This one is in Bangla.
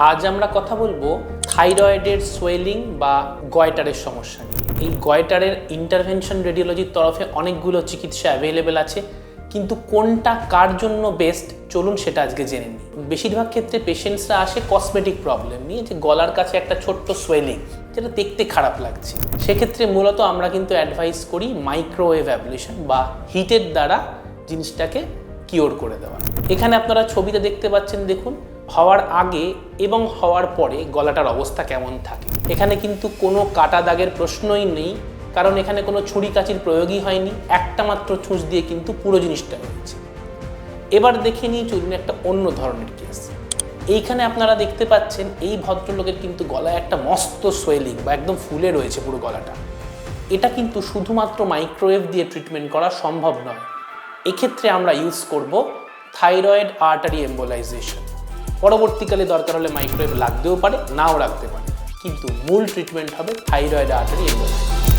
আজ আমরা কথা বলবো থাইরয়েডের সোয়েলিং বা গয়টারের সমস্যা নিয়ে। এই গয়টারের ইন্টারভেনশন রেডিওলজির তরফে অনেকগুলো চিকিৎসা অ্যাভেলেবেল আছে, কিন্তু কোনটা কার জন্য বেস্ট চলুন সেটা আজকে জেনে নিই। বেশিরভাগ ক্ষেত্রে পেশেন্টসরা আসে কসমেটিক প্রবলেম নিয়ে, যে গলার কাছে একটা ছোট্ট সোয়েলিং যেটা দেখতে খারাপ লাগছে। সেক্ষেত্রে মূলত আমরা কিন্তু অ্যাডভাইস করি মাইক্রোওয়েভ অ্যাবলেশন বা হিটের দ্বারা জিনিসটাকে কিওর করে দেওয়া। এখানে আপনারা ছবিতে দেখতে পাচ্ছেন, দেখুন হওয়ার আগে এবং হওয়ার পরে গলাটার অবস্থা কেমন থাকে। এখানে কিন্তু কোনো কাটা দাগের প্রশ্নই নেই, কারণ এখানে কোনো ছুরি কাঁচির প্রয়োগই হয়নি, একটা মাত্র ছুঁচ দিয়ে কিন্তু পুরো জিনিসটা হয়েছে। এবার দেখে নিই চলুন একটা অন্য ধরনের কেস। এইখানে আপনারা দেখতে পাচ্ছেন এই ভদ্রলোকের কিন্তু গলায় একটা মস্ত সোয়েলিং বা একদম ফুলে রয়েছে পুরো গলাটা। এটা কিন্তু শুধুমাত্র মাইক্রোওয়েভ দিয়ে ট্রিটমেন্ট করা সম্ভব নয়। এক্ষেত্রে আমরা ইউজ করব থাইরয়েড আর্টারি এম্বোলাইজেশন। পরবর্তীকালে দরকার হলে মাইক্রোওয়েভ লাগতেও পারে, নাও রাখতে পারে, কিন্তু মূল ট্রিটমেন্ট হবে থাইরয়েড আর্টারি এম্বোলাইজেশন।